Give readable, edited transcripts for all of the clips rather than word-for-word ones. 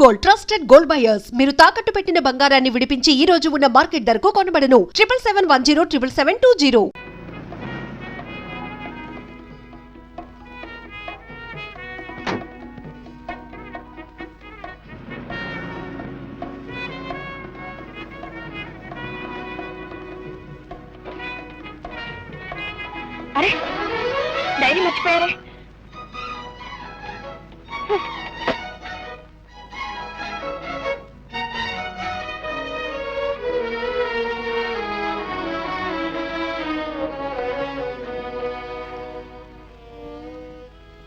Gold trusted gold buyers మీరు తాకట్టు పెట్టిన బంగారాన్ని విడిపించి ఈ రోజు ఉన్న మార్కెట్ ధరకు కొనబడను 7771077720. అరే డైరీ మర్చిపోయారే.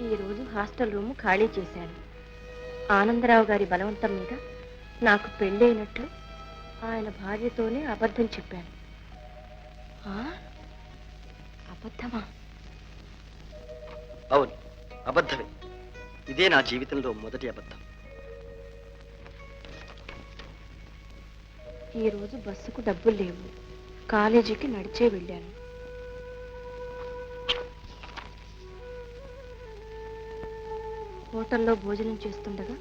ఈరోజు హాస్టల్ రూమ్ ఖాళీ చేశాను. ఆనందరావు గారి బలవంతం మీద నాకు పెళ్ళైనట్లు ఆయన భార్యతోనే అబద్ధం చెప్పాను. అబద్ధమా? అవును, అబద్ధమే. ఇదే నా జీవితంలో మొదటి అబద్ధం. ఈరోజు బస్సుకు డబ్బులు లేవు. కాలేజీకి నడిచే వెళ్ళాను. హోటల్లో భోజనం చేస్తుండగా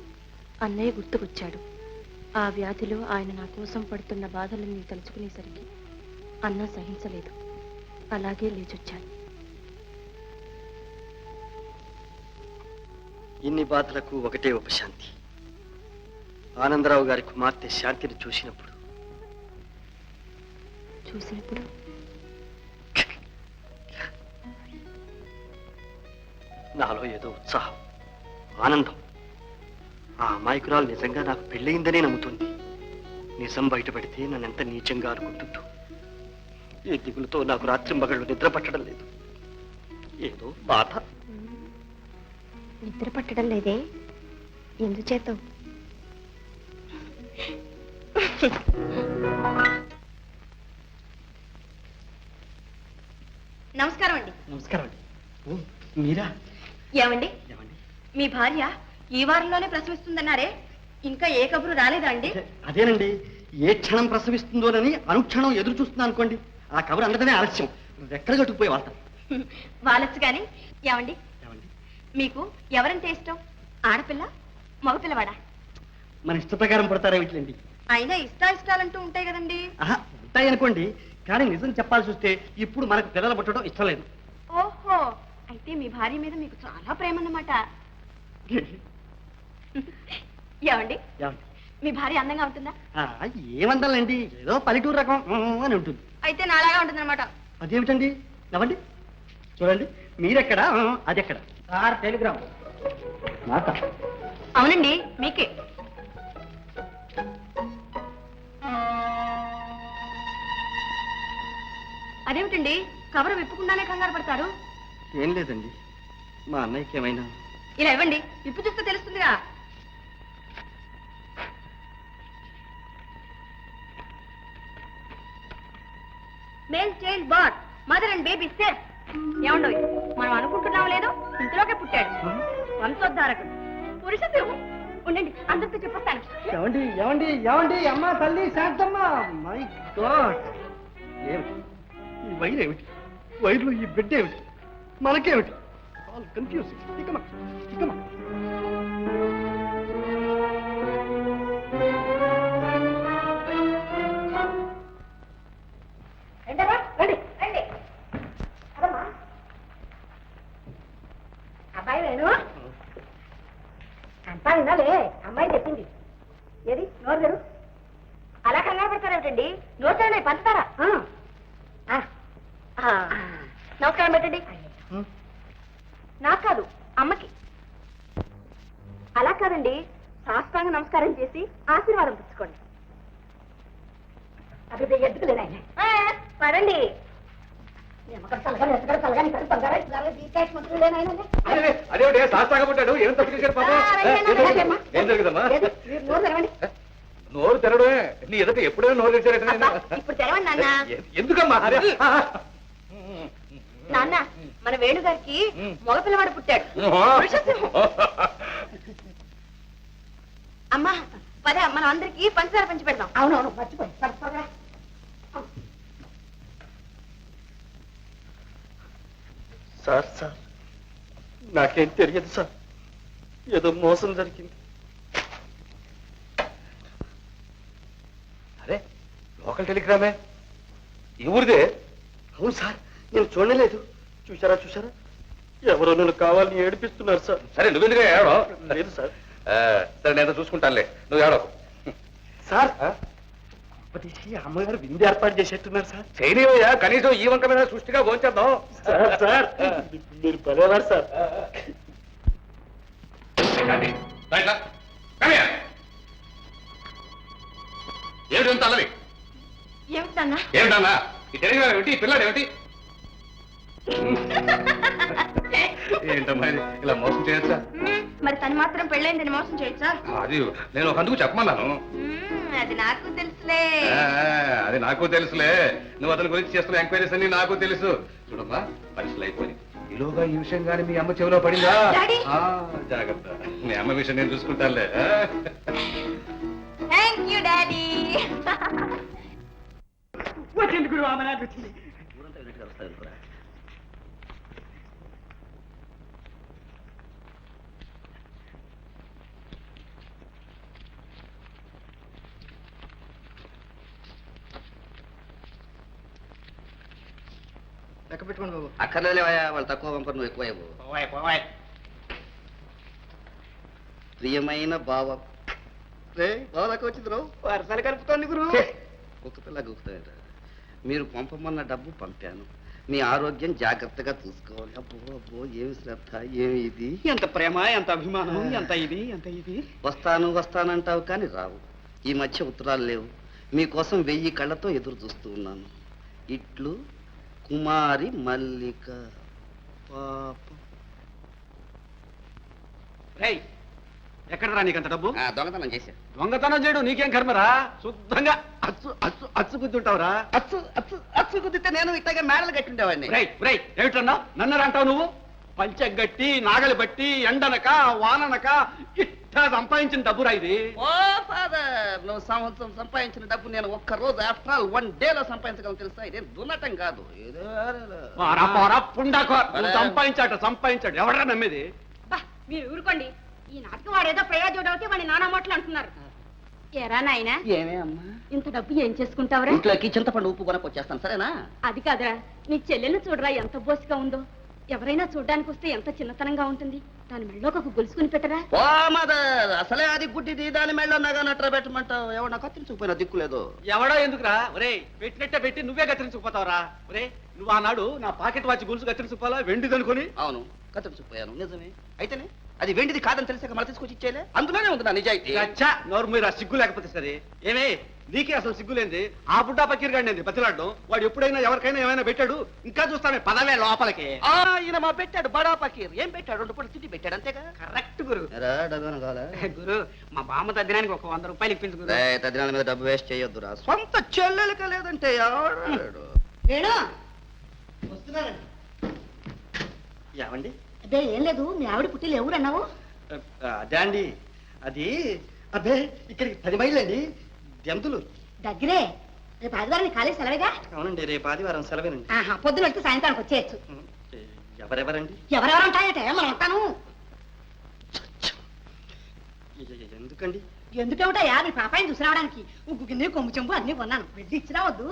అన్నయ్య గుర్తుకొచ్చాడు. ఆ వ్యాధిలో ఆయన నా కోసం పడుతున్న బాధలన్నీ తలుచుకునేసరికి అన్న సహించలేదు. అలాగే లేచొచ్చాను. ఇన్ని బాధలకు ఒకటే ఉపశాంతి. ఆనందరావు గారి కుమార్తె శాంతిని చూసినప్పుడు నాలో ఏదో ఉత్సాహం, ఆనందం. ఆ అమాయకురాలు నిజంగా నాకు పెళ్ళయిందనే నమ్ముతుంది. నిజం బయటపడితే నన్నెంత నీచంగా అనుకుంటుందో. ఈ దిగులతో నాకు రాత్రి మగళ్ళు నిద్ర పట్టడం లేదు. ఏదో బాధ. నిద్ర పట్టడం లేదే? ఎందుచేత? నమస్కారం అండి. నమస్కారం అండి. మీరా? ఏమండి, మీ భార్య ఈ వారంలోనే ప్రసవిస్తుందన్నారే, ఇంకా ఏ కబురు రాలేదా అండి? అదేనండి, ఏ క్షణం ప్రసవిస్తుందోనని అనుక్షణం ఎదురు చూస్తున్నా అనుకోండి. ఆ కబురు అందడమే ఆలస్యం. ఎక్కడ కట్టుకుపోయి వాళ్ళ వాళ్ళొచ్చు కానీ. ఏమండి, మీకు ఎవరంటే ఇష్టం? ఆడపిల్ల, మగపిల్లవాడా? మన ఇష్ట ప్రకారం పడతారా వీటిలండి. అయినా ఇష్టాలంటూ ఉంటాయి కదండి. ఉంటాయి అనుకోండి, కానీ నిజం చెప్పాల్సి వస్తే ఇప్పుడు మనకు పిల్లలు పుట్టడం ఇష్టం లేదు. ఓహో, అయితే మీ భార్య మీద మీకు చాలా ప్రేమ అన్నమాట. ఏమండి, మీ భార్య అందంగా ఉంటుందా? ఏమందాలండి, ఏదో పల్లెటూరు రకం అని ఉంటుంది. అయితే నాలాగా ఉంటుంది అనమాట. అదేమిటండి? నవ్వండి, చూడండి. మీరెక్కడ, అది ఎక్కడ? టెలిగ్రామ్. అవునండి, మీకే. అదేమిటండి, కవర్ విప్పకుండానే కంగారు పడతారు? ఏం లేదండి, మా అన్నయ్యకి ఏమైనా. ఇలా ఇవ్వండి, విప్పు చూస్తే తెలుస్తుందిగా. మేల్ చైల్డ్ బాట్, మదర్ అండ్ బేబీ సేఫ్. ఏమండో, మనం అనుకుంటున్నాం లేదు, ఇంతలోకే పుట్టాడు. వంశోద్ధారకుడు, పురుష సింహం. ఉండండి, అందరితో చెప్పొస్తాను. ఏమండి ఏమండి ఏమండి, అమ్మా తల్లి శాంతమ్మ. మై గాడ్, ఏమిటి ఈ వైర్? ఏమిటి వైర్లో ఈ బిడ్డ? ఏమిటి మనకేమిటి? All confusing. అబ్బాయి వేణు, అంతా వినాలే, అమ్మాయి చెప్పింది. ఏది నోరు తెరు. అలా కంగారు పెడతారేమిటండి? నోరు తెరనే పంచుతారా? నమస్కారం పెట్టండి. నాకు కాదు, అమ్మకి. అలా కాదండి, శాస్త్రాంగ నమస్కారం చేసి ఆశీర్వాదం పుచ్చుకోండి. అది ఎత్తుకులేనా? పదండి. అదేమిటి శాస్త్రంగా పుట్టాడు? ఏం తప్పు చేశాడు పాపం? ఏం జరుగుదమ్మా? నోరు తెరడమే. నీ ఎదుట ఎప్పుడైనా నోరు తెచ్చారట? ఇప్పుడు తెరవండి నాన్న. ఎందుకమ్మా? నాన్న, మన వేణుగారికి మగపిల్లవాడు పుట్టాడు. అమ్మా పదే, మనం అందరికి పంచదార పంచి పెడదాం. అవునవును, మర్చిపోయి. సార్ నాకేం తెలియదు సార్. ఏదో మోసం జరిగింది. ఒకరి టెలిగ్రామే ఈ ఊరిదే. అవును సార్, నేను చూడలేదు. చూసారా చూసారా, ఎవరో నన్ను కావాలని ఏడిపిస్తున్నారు సార్. సరే నువ్వెందుకు ఏడో? లేదు సార్. సరే నేను చూసుకుంటానులే, నువ్వు ఏడోకు. సార్ అప్పటికి అమ్మగారు విందు ఏర్పాటు చేసేట్టున్నారు సార్. చేయనివయ్యా, కనీసం ఈ వంక మీద సృష్టిగా భోంచేద్దాం. సార్ సార్ మీరు పదేవారు సార్. ఏమిటి అల్లరి? ఏమిటన్నా? ఏమిటన్నా ఈ టెలిగ్రామ్ ఏమిటి, ఈ పిల్లాడు ఏమిటి? ఏంటమ్మా ఇది? ఇలా మోసం చేయొచ్చా? మరి తను మాత్రం పెళ్ళైందని మోసం చేయొచ్చా? అది నేను ఒక అందుకు చెప్పమన్నాను. అది నాకు తెలుసులే. అది నాకు తెలుసులే. నువ్వు అతని గురించి చేస్తున్న ఎంక్వైరీస్ అన్ని నాకు తెలుసు. చూడమ్మా, పరిస్థితులు అయిపోయి ఈలోగా ఈ విషయం కానీ మీ అమ్మ చెవిలో పడిందా? డాడీ! జాగ్రత్త, మీ అమ్మ విషయం నేను చూసుకుంటానులే. Thank you daddy. వచ్చింది గురువు, ఆమె నాకు వచ్చింది. లెక్క పెట్టుకోండి బాబు. అక్కర్లేవయ్యా, వాళ్ళు తక్కువ పంపరు, నువ్వు ఎక్కువ. ప్రియమైన బావ బావ దాకా వచ్చింది రావు. వరసలు కలుపుతోంది గురువు. కుక్క పిల్ల గుర్తుంట. మీరు పంపమన్న డబ్బు పంపాను. మీ ఆరోగ్యం జాగ్రత్తగా చూసుకోవాలి. అబ్బో అబ్బో, ఏమి శ్రద్ధ, ఏమి ఇది. ఎంత ప్రేమ, ఎంత అభిమానం, ఎంత ఇది ఎంత ఇది. వస్తాను వస్తానంటావు కానీ రావు. ఈ మధ్య ఉత్తరాలు లేవు. మీకోసం 1000 కళ్ళతో ఎదురు చూస్తూ ఉన్నాను. ఇట్లు కుమారి మల్లిక. పాపం. ఎక్కడరా నీకంత డబ్బు? దొంగతనం చేశా. దొంగతనం చేయడం నీకేం కర్మరా? శుద్ధంగా అచ్చు అచ్చు అచ్చు గుద్దుంటావురా. అచ్చు అచ్చు అచ్చు కుదిరితే నేను ఇట్లాగే మేడలు కట్టిండేవాడిని. ఏమిటన్నా నన్ను అంటావు నువ్వు? పంచె గట్టి, నాగలి బట్టి, ఎండనక వాననక ఇట్టా సంపాదించిన డబ్బురా ఇది. ఓ ఫాదర్, నువ్వు సంవత్సరం సంపాదించిన డబ్బు నేను ఒక్క రోజు ఆఫ్టర్ ఆల్ 1 డేలో సంపాదించగలను తెలుసా? ఇదేం దున్నటం కాదు. సంపాదించాడు ఎవడరా నమ్మేది? మీరు ఊరుకోండి. ఈ నాటకం వాడేదో ప్రయోజనం అవుతే వాడి నానా మాటలు అంటున్నారు. ఎరా నాయనా, ఏమే అమ్మా, ఇంత డబ్బు ఏం చేసుకుంటావురా? ఇంట్లోకి చింతపండు ఉప్పు కొనకొచ్చేస్తాను, సరేనా? అది కాదురా, నీ చెల్లెల్ని చూడరా ఎంత బోసిగా ఉందో. ఎవరైనా చూడ్డానికి వస్తే ఎంత చిన్నతనంగా ఉంటుంది. దాని మెళ్ళలోకి ఒక గొలుసుకుని పెట్టరా. ఓ మదర్, అసలే అది గుడ్డిది, దాని మెళ్ళో నగా నట్ర పెట్టమంటావు. ఎవడన్నా కత్తిరించుకుపోయినా దిక్కులేదు. ఎవడో ఎందుకురా? ఒరే పెట్టినట్టే పెట్టి నువ్వే కత్తిరించుకుపోతావురా. ఒరే నువ్వు ఆనాడు నా పాకెట్ వాచి గొలుసు కత్తిరించుకోవాలా వెండిది అనుకుని? అవును, కత్తిరించుకుపోయాను, నిజమే. అయితేనే అది వెండిది కాదని తెలిసాక మళ్ళీ తీసుకొచ్చి ఇచ్చేలే. అందులోనే ఉంది నా నిజాయితీ. అచ్చా, నోరు మీరు సిగ్గు లేకపోతే సరే. ఏమే నీకే అసలు సిగ్గులేంది? ఆ బుడ్డా పకీర్ గాడిని బతిలాడడం. వాడు ఎప్పుడైనా ఎవరికైనా ఏమైనా పెట్టాడు? ఇంకా చూస్తామే, పదవే లోపలికి. ఈయన మా పెట్టాడు బడా పకీర్. ఏం పెట్టాడు? 2 పూటలు తిండి పెట్టాడు, అంతేగా? కరెక్ట్ గురు. గురు, మా బామ్మ తద్దినానికి ఒక 100 రూపాయలు ఇప్పించు గురు. తదినాల మీద డబ్బు వేస్ట్ చేయొద్దురా. సొంత చెల్లెలక లేదంటే ఎవడాడు? ఏమండి? అదే ఏం లేదు, మీ ఆవిడ పుట్టిలు ఎవరన్నావు? అదే అండి, అది అబ్బే ఇక్కడికి 10 మైళ్ళు అండి, దెంతులు. దగ్గరే. రేపు ఆదివారం కాలేజ్ సెలవేగా? అవునండి, రేపు ఆదివారం సెలవేనండి. పొద్దున వెళ్తే సాయంత్రానికి వచ్చేయచ్చు. ఎవరెవరండి? ఎవరెవరు ఉంటాయట, మనం ఉంటాను. ఎందుకండి? ఎందుకేమిటయా, మీ పాపాయిని చూసి రావడానికి ఉగ్గు గిన్నె కొమ్ము చెంబు అన్ని కొన్నాను. వెళ్ళి ఇచ్చి రావద్దు.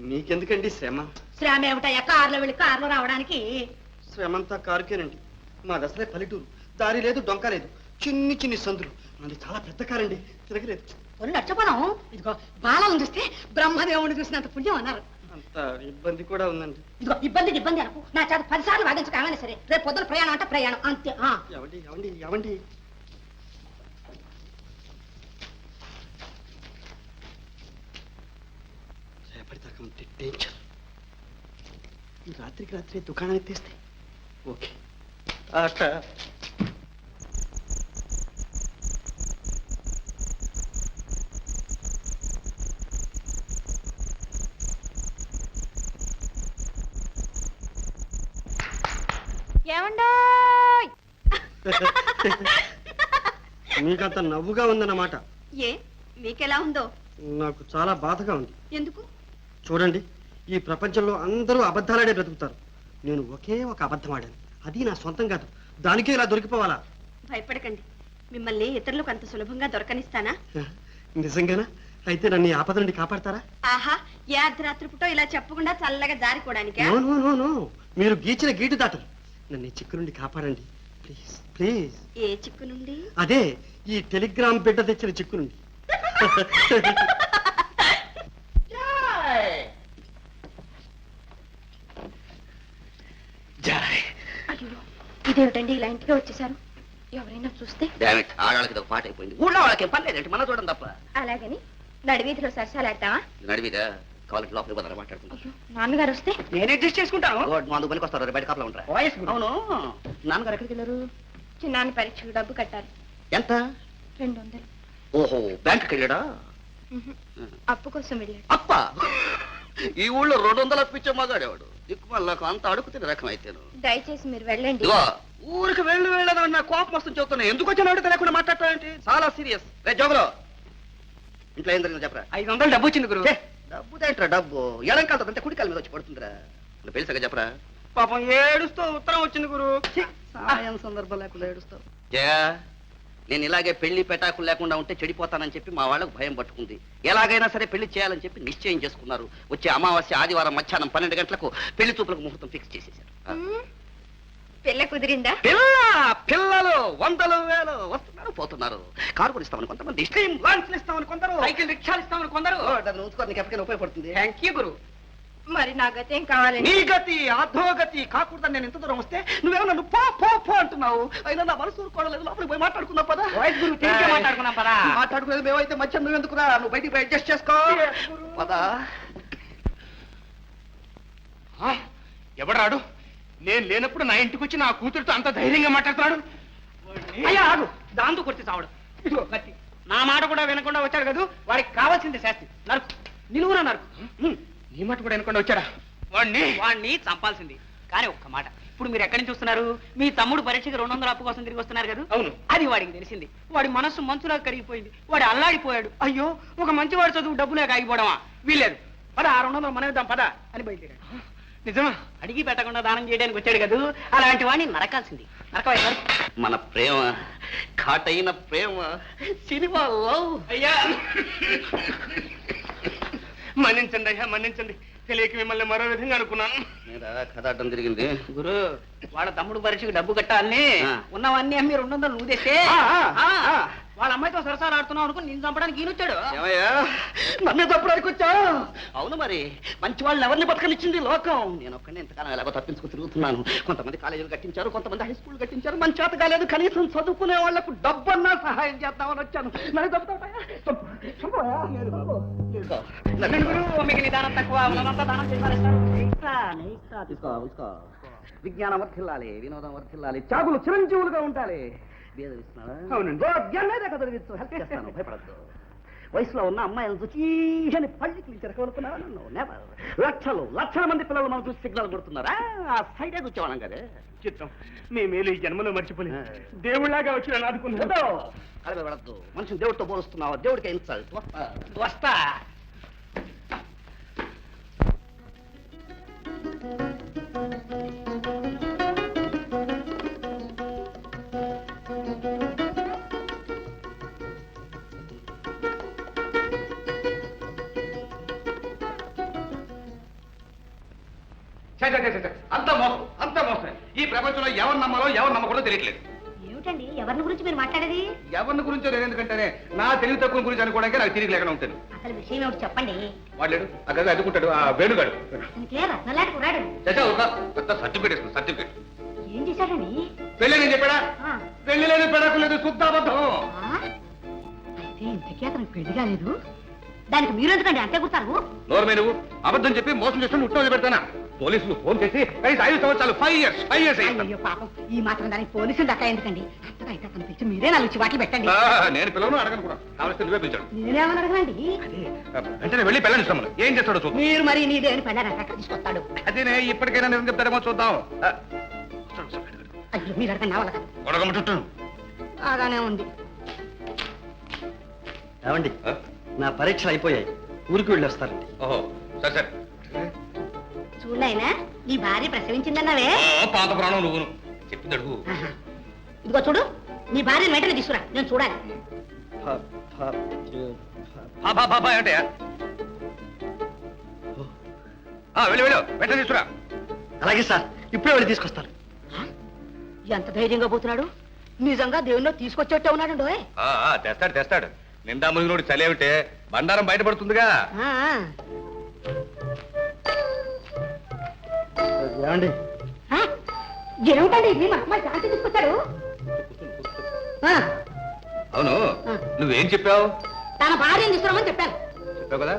మీకెందుకండి శ్రమ? శ్రమ ఏమిటయ్యా, కారులో వెళ్ళి కారులో రావడానికి. శ్రమంతా కారుకేనండి. మా దసరే పల్లెటూరు, దారి లేదు, డొంక లేదు, చిన్ని చిన్ని సందులు. మనది చాలా పెద్ద కారండి, తిరగలేదు. కొన్ని నచ్చపోదాం. ఇదిగో బాలను చూస్తే బ్రహ్మదేవుని చూసినంత పుణ్యం అన్నారు. అంత ఇబ్బంది కూడా ఉందండి. ఇదిగో ఇబ్బందికి ఇబ్బంది అనకు. నా చేత 10 సార్లు వాదించు కావాలి సరే. రేపు పొద్దున ప్రయాణం అంటే ప్రయాణం అంతే. ఎవండి ఎవండి ఎవండి రేపటిదాకా ఉంటే డేంజర్. రాత్రికి రాత్రి దుకాణానికి తీస్తే ఓకే. అట్లా ఏమండోయ్? మీకంత నవ్వుగా ఉందన్నమాట. ఏ మీకెలా ఉందో? నాకు చాలా బాధగా ఉంది. ఎందుకు? చూడండి, ఈ ప్రపంచంలో అందరూ అబద్ధాలాడే బ్రతుకుతారు. నేను ఒకే ఒక అబద్ధం ఆడాను, అది నా సొంతం కాదు. దానికే ఇలా దొరికిపోవాలా? భయపడకండి, మిమ్మల్ని ఇతరులకు అంత సులభంగా దొరకనిస్తానా? నిజంగానా? అయితే నన్ను ఈ ఆపద నుండి కాపాడతారా? ఆహా, ఏ అర్ధరాత్రి పూటో ఇలా చెప్పకుండా చల్లగా జారిపోవడానికా? నో నో నో నో, మీరు గీచిన గీటు దాటరు. నన్ను ఈ చిక్కు నుండి కాపాడండి ప్లీజ్ ప్లీజ్. ఏ చిక్కు నుండి? అదే ఈ టెలిగ్రామ్ బిడ్డ తెచ్చిన చిక్కు నుండి. అయ్యో, ఇదేమిటండి ఇలా ఇంటికి వచ్చేసారు? ఎవరైనా చూస్తే? ఆడవాళ్ళకి ఒక పాట అయిపోయింది. ఊళ్ళో వాళ్ళకి పని లేదంటే మన చూడడం తప్ప. అలాగని నడివీధిలో సరసాలాడతావా? నడివిదా కాలేజ్ లోపలికి పోతారా మాట్లాడుకుంటా. అయ్యో, నాన్నగారు వస్తే? నేను అడ్జస్ట్ చేసుకుంటాను. మందు పనికి వస్తారు, బయట కాపలా ఉంటారా? అవును, నాన్నగారు ఎక్కడికి వెళ్ళారు? చిన్నాన్న పరీక్షకు డబ్బు కట్టాలి. ఎంత? 200. ఓహో, బ్యాంకుకి వెళ్ళాడా? ఉహు, అప్పు కోసం వెళ్ళాడు. అప్ప ఈ ఊళ్ళో 200 అప్పిచ్చే మగాడేవాడు. దిక్కుమల్లకు అంత అడుగుతున్న రకం అయితేను. దయచేసి మీరు వెళ్ళండి. ఇదిగో, ఊరికి వెళ్ళదని నా కోపం వస్తుంది చెప్తున్నా. ఎందుకు వచ్చిన తెలియకుండా మాట్లాడతానంటే చాలా సీరియస్. రే జోగులో, ఇంట్లో ఏం జరిగిందో చెప్పరా? 500 డబ్బు వచ్చింది గురు. డబ్బు దేంట్రా డబ్బు? ఎడంకాలతో అంటే కుడికాల మీద వచ్చి పడుతుందిరా. పెళ్ళిసగా చెప్పరా? పాపం ఏడుస్తూ ఉత్తరం వచ్చింది గురు. సాయం సందర్భం లేకుండా ఏడుస్తావు. జయా, నేను ఇలాగే పెళ్లి పెటాకులు లేకుండా ఉంటే చెడిపోతానని చెప్పి మా వాళ్ళకు భయం పట్టుకుంది. ఎలాగైనా సరే పెళ్లి చేయాలని చెప్పి నిశ్చయం చేసుకున్నారు. వచ్చే అమావాస్య ఆదివారం మధ్యాహ్నం 12 గంటలకు పెళ్లి చూపులకు ముహూర్తం ఫిక్స్ చేసేశారు. పిల్ల కుదిరిందా? పిల్లలు 100 వేలు వస్తున్నారు పోతున్నారు. కారు కొనిస్తామని కొంతమంది, స్ట్రీమ్ లాంచ్లు ఇస్తామని కొందరు, సైకిల్ రిక్షాలు ఇస్తామని కొందరు. దాన్ని ఉంచుకో, నీకు ఎప్పటికైనా ఉపయోగపడుతుంది. థ్యాంక్ యూ గురు. మరి నా గతేం కావాలండి? నీ గతి అధోగతి కాకూడదని నేను ఇంత దూరం వస్తే నువ్వేమో నన్ను పో పో పో అంటున్నావు. అయినా నా మనసు ఊరుకోవడం లోపలికి పోయి మాట్లాడుకున్నావు పదా. గురు, తిరిగే మాట్లాడుకున్నాం పదా. మాట్లాడుకునేది మేమైతే మధ్య నువ్వు ఎందుకురా? నువ్వు బయటికి పోయి అడ్జస్ట్ చేసుకో పదా. ఎవడాడు? నేను లేనప్పుడు నా ఇంటికి వచ్చి నా కూతురుతో అంత ధైర్యంగా మాట్లాడుతున్నాడు. అయ్యా ఆగు, దాంతో కొట్టి చావడు. ఇదిగో కత్తి. నా మాట కూడా వినకుండా వచ్చాడు కదా, వాడికి కావాల్సింది శాస్తి. నరుకు, నిలువురా నరుకు. నీ మాట కూడా వినకుండా వచ్చాడా? వాడిని చంపాల్సింది. కానీ ఒక్క మాట, ఇప్పుడు మీరు ఎక్కడి నుంచి వస్తున్నారు? మీ తమ్ముడు పరీక్షకి 200 అప్పు కోసం తిరిగి వస్తున్నారు కదా? అవును. అది వాడికి తెలిసింది. వాడి మనస్సు మంచులా కరిగిపోయింది. వాడు అల్లాడిపోయాడు. అయ్యో, ఒక మంచివాడు చదువు డబ్బు లేక ఆగిపోవడమా? వీలేదు. పద, ఆ 200 మనం ఇద్దాం పద అని బయలుదేరాడు. నిజమా? అడిగి పెట్టకుండా దానం చేయడానికి వచ్చాడు కదా, అలాంటి వాడిని నరకాల్సింది. నరకవయ్యారు. మన ప్రేమ ఘాటైన ప్రేమ సినిమా లవ్. అయ్యా మన్నించండి అయ్యా, మన్నించండి. తెలియక మిమ్మల్ని మరో విధంగా అనుకున్నాను. కథ అడ్డం తిరిగింది. గురు, వాళ్ళ తమ్ముడు పరీక్షకు డబ్బు కట్టాలని ఉన్నవన్నీ అమ్మి 200 నువ్వు తెస్తే వాళ్ళ అమ్మాయితో సరసాలు ఆడుతున్నావు అనుకుని నేను చంపడానికి ఈయనొచ్చాడు. ఏమయ్యా, నన్ను తప్పడానికి వచ్చా? అవును మరి, మంచి వాళ్ళని ఎవరిని బతకనిచ్చింది లోకం. నేను ఒక్కడే ఇంతకాలం ఎలాగో తప్పించుకు తిరుగుతున్నాను. కొంతమంది కాలేజీలు కట్టించారు, కొంతమంది హై స్కూల్ కట్టించారు. మంచి చేత కాలేదు, కనీసం చదువుకునే వాళ్లకు డబ్బన్నా సహాయం చేద్దామని వచ్చాను. నన్ను మీకు నిదానం తక్కువ, ఉన్నదంతా దానం చేసి తీసుకో. విజ్ఞానం వర్ధిల్లాలి, వినోదం వర్ధిల్లాలి, చాగులు చిరంజీవులుగా ఉండాలి. అవునండి. హెల్ప్ చేస్తాను, భయపడద్దు. వయసులో ఉన్న అమ్మాయిలను చూసి అని పళ్ళకి చెరకవనుకున్నావా? నన్ను నెవర్. లక్షల మంది పిల్లలు మనం చూసి సిగ్నల్ కొడుతున్నారా? ఆ సైడే కూర్చోవడం కదే. చిత్తం, మీ మేలు ఈ జన్మలో మర్చిపోలేదు. దేవుళ్ళగా వచ్చి నన్ను ఆదుకున్నాడు. అలా పడద్దు. మనిషిని దేవుడితో పోలుస్తున్నావా? దేవుడికి ఇన్సల్ట్. వస్తా. అంత మోసం. ఈ ప్రపంచంలో ఎవరు నమ్మాలో ఎవరు నమ్మకూడదో తెలియట్లేదు. ఏమిటండి ఎవరిని గురించి మీరు మాట్లాడేది? ఎవరిని గురించో నేను ఎందుకంటేనే నా తెలివి తక్కువ గురించి అనుకోవడానికి నాకు తిరిగి లేకుండా ఉంటాను. అసలు విషయం ఏమిటి చెప్పండి. వాడు ఆ గది అడ్డుకుంటాడు, ఆ వేణుగాడు. అతనికే రత్నలాంటి కుర్రాడు. చచ్చా ఒక పెద్ద సర్టిఫికేట్ ఇస్తుంది. సర్టిఫికేట్ ఏం చేశాడండి? పెళ్ళి నేను చెప్పాడా? ఆ, పెళ్లి లేదు, పెడకు లేదు, శుద్ధాబద్ధం. ఆ? అయితే ఇంతకీ అతనికి పెళ్లి కాలేదు. దానికి మీరు ఎందుకండి అంతే కుడతారు? నోర్మే నువ్వు అబద్ధం చెప్పి మోసం చేస్తున్న ఉట్ట పెడతానా? పోలీసులు ఫోన్ చేసి కనీసం 5 సంవత్సరాలు 5 years అయ్యో పాపం, ఈ మాత్రం దానికి పోలీసులు దక్క ఎందుకండి? అంతగా అయితే అతను పిలిచి మీరే 4 చివాట్లు పెట్టండి. నేను పిల్లలను అడగను కూడా, కావలిస్తే నువ్వే పిలిచాడు. నేనేమని అడగనండి? వెంటనే వెళ్ళి పెళ్ళని ఇస్తాము. ఏం చేస్తాడో చూద్దాం. మీరు మరి నీదేని పెళ్ళారు అక్కడ తీసుకొస్తాడు. అదేనే ఇప్పటికైనా నేను చెప్తారేమో చూద్దాం. అయ్యో మీరు అడగండి, నా వల్ల కాదు. గొడగమ్మ చుట్టూ బాగానే ఉంది. ఏమండి, నా పరీక్షలు అయిపోయాయి, ఊరికి వెళ్ళి వస్తారండి. ఓహో సరే సరే. చూడైనా నీ భార్య ప్రసవించిందన్నావే, పాత ప్రాణం నువ్వును చెప్పింది అడుగు. ఇదిగో చూడు, నీ భార్యను వెంటనే తీసుకురా, నేను చూడాలి. ఏంటయ్యా వెళ్ళు వెళ్ళు వెంటనే తీసుకురా. అలాగే సార్, ఇప్పుడే వెళ్ళి తీసుకొస్తాను. ఎంత ధైర్యంగా పోతున్నాడు, నిజంగా దేవుణ్ణి తీసుకొచ్చేట్టే ఉన్నాడు. తెస్తాడు తెస్తాడు. నిండా మునిగినోడు చలేవిటే బండారం బయటపడుతుందిగా. ఏమండి, ఏమిటండి ఇది, మా అమ్మాయి శాంతి తీసుకొచ్చాడు. అవును, నువ్వేం చెప్పావు? తన భార్యను తీసుకురామని చెప్పాను. చెప్పావు కదా,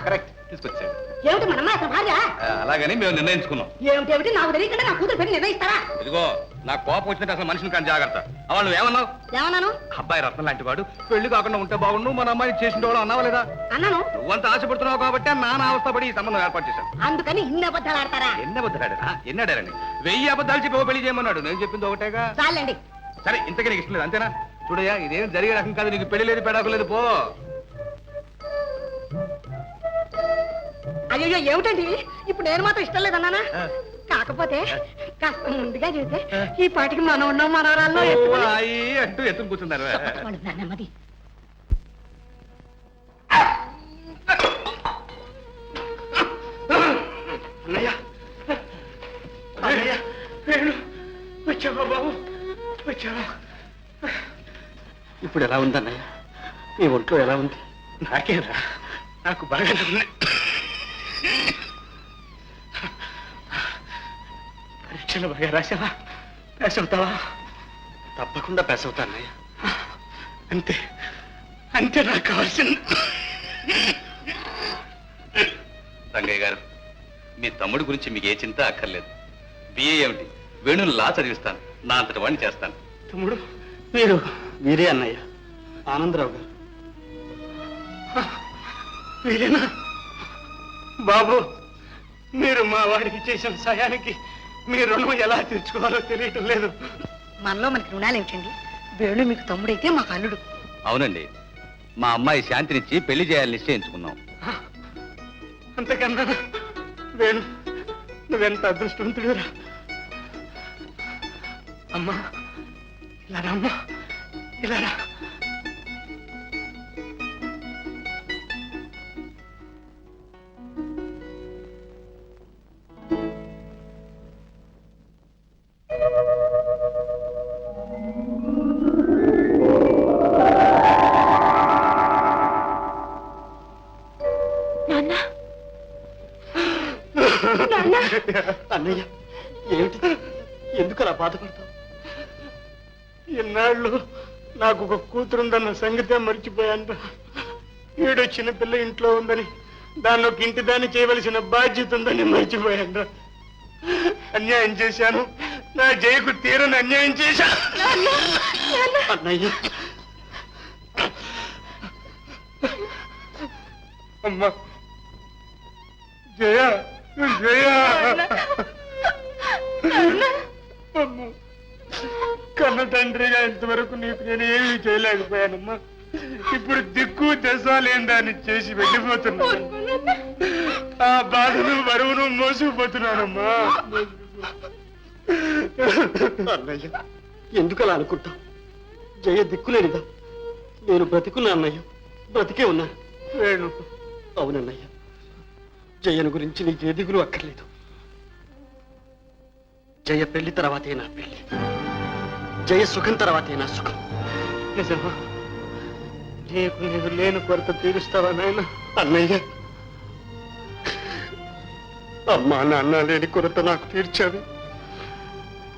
కరెక్ట్, తీసుకొచ్చాడు. ఏమిటి మన అమ్మాయి అసలు భార్య? అలాగని మేము నిర్ణయించుకున్నాం. ఏమిటేమిటి, నాకు తెలియకుండా నా కూతురు పెళ్లి నిర్ణయిస్తారా? ఇదిగో, నాకు కోపం వచ్చినట్టు అసలు మనిషిని కానీ జాగ్రత్త. అవా నువ్వేమన్నావు? ఏమన్నాను? అబ్బాయి రత్నం లాంటి వాడు, పెళ్లి కాకుండా ఉంటే బాగుండు, మన అమ్మాయి చేసిన వాడు అన్నావా లేదా? అన్నాను. నువ్వంత ఆశపడుతున్నావు కాబట్టి నాన్న అవస్థపడి ఈ సంబంధం ఏర్పాటు చేశాను. అందుకని ఇన్ని అబద్ధాలు ఆడతారా? ఎన్ని అబద్ధాడా? ఎన్నాడారండి? 1000 అబద్ధాలు చెప్పి ఓ పెళ్లి చేయమన్నాడు. నేను చెప్పింది ఒకటేగా. చాలండి. సరే, ఇంతకీ నీకు ఇష్టం లేదు అంతేనా? చూడయ్యా, ఇదేం జరిగే రకం కాదు. నీకు పెళ్లి లేదు, పెడాకు లేదు, పో. అయ్యో, ఏమిటండి ఇప్పుడు నేను మాత్రం ఇష్టం లేదన్నానా? కాకపోతే కాస్త ముందుగా చేస్తే ఈ పాటికి మనం ఉన్నాం, మనవరాల్లో అంటూ ఎత్తుకు కూర్చున్నారు. నెమ్మది. వచ్చావా బాబు, వచ్చావా? ఇప్పుడు ఎలా ఉంది అన్నయ్య? నీ ఒంట్లో ఎలా ఉంది? నాకేరా, నాకు బాగా ఉంది. పరీక్షలు బాగా రాసావా? పాస్ అవుతావా? తప్పకుండా పాస్ అవుతా అన్నయ్య. అంతే అంతే, నాకు కావాల్సింది. రంగయ్య గారు, మీ తమ్ముడి గురించి మీకు ఏ చింత అక్కర్లేదు. బిఏ ఏమిటి, వేణుని లా చదివిస్తాను, నా అంతటి వాడిని చేస్తాను. తమ్ముడు మీరు? మీరే అన్నయ్య, ఆనందరావు గారు. మీరేనా బాబు? మీరు మా వాడికి చేసిన సాయానికి మీ రుణం ఎలా తీర్చుకోవాలో తెలియటం లేదు. మనలో మనకి రుణాలు ఏమిటండి? వేణు మీకు తమ్ముడైతే మాకు అల్లుడు. అవునండి, మా అమ్మాయి శాంతినిచ్చి పెళ్లి చేయాలని నిశ్చయించుకున్నాం. అంతకన్నా వేణు, నువ్వెంత అదృష్టవంతుడురా. అమ్మా, ఇలా రా అమ్మా, ఇలా రా. అన్నయ్య, ఏమిటి, ఎందుకు అలా బాధపడతావు? ఇన్నాళ్ళు నాకు ఒక కూతురుందన్న సంగతే మర్చిపోయాను. ఈడో చిన్న పిల్ల ఇంట్లో ఉందని, దాన్ని ఒక ఇంటి దాన్ని చేయవలసిన బాధ్యత ఉందని మర్చిపోయాను. అన్యాయం చేశాను, నా జయకు తీరని అన్యాయం చేశాను. అన్నయ్య, అమ్మా, జయ జయ, అమ్మా, కన్న తండ్రిగా ఇంతవరకు నీకు నేను ఏమీ చేయలేకపోయానమ్మా. ఇప్పుడు దిక్కు దశ లేని దాన్ని చేసి వెళ్ళిపోతున్నాను. ఆ బాధను బరువును మోసుకుపోతున్నానమ్మా. అన్నయ్య, ఎందుకు అలా అనుకుంటావు? జయ దిక్కులేనిదా? నేను బ్రతికున్నా అన్నయ్య, బ్రతికే ఉన్నాను. వేణు, అవునన్నయ్య, జయను గురించి నీకు ఏ దిగులు అక్కర్లేదు. జయ పెళ్లి తర్వాతే నా పెళ్లి, జయ సుఖం తర్వాతే నా సుఖం. నిజమా? నీకు నేను లేని కొరత తీరుస్తావా నాయన? అన్నయ్య, అమ్మా నాన్న లేని కొరత నాకు తీర్చాను.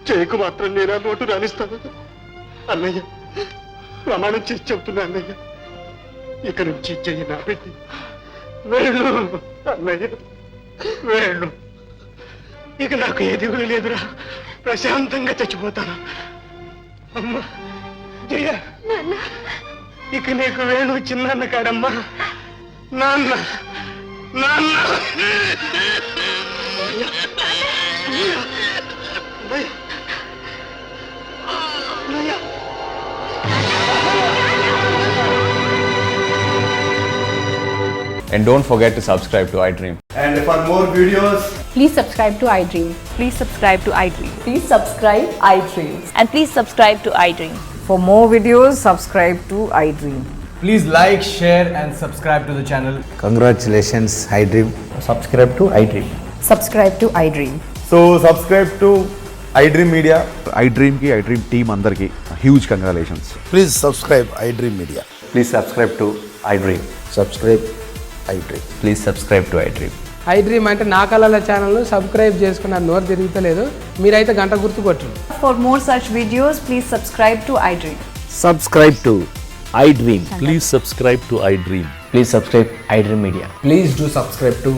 జయకు మాత్రం నేను ఆ నోటు రాణిస్తాను. అన్నయ్య, ప్రమాణం చేసి చెబుతున్నా అన్నయ్య, ఇక నుంచి జయ నా పెళ్లి. వేణు, అన్నయ్య, వేణు, ఇక నాకు ఏ దిగులు లేదురా. ప్రశాంతంగా చచ్చిపోతాను. అమ్మా, జయ, ఇక నీకు వేణు చిన్నాన్న కాడమ్మా. నాన్న, నాన్న. And don't forget to subscribe to iDream. And for more videos, Please subscribe to iDream. Please subscribe to iDream. Please subscribe iDream. And please subscribe to iDream. For more videos, subscribe to iDream. Please like, share, and subscribe to the channel. Congratulations, iDream. Subscribe to iDream. Subscribe to iDream. So subscribe to iDream Media. iDream ki iDream team andarki huge congratulations. Please subscribe iDream Media. Please subscribe to iDream. Subscribe iDream. Please subscribe to iDream. iDream అంటే నా కళల ఛానల్ను subscribe చేసుకున్న నోరు తిరుగుతలేదు. మీరైతే గంట గుర్తు కొట్టండి. For more such videos, please subscribe to iDream. Subscribe to iDream. Please subscribe to iDream. Please subscribe iDream Media. Please do subscribe to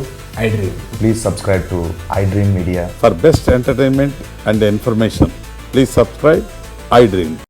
iDream. Please subscribe to iDream Media. For best entertainment and information, please subscribe iDream.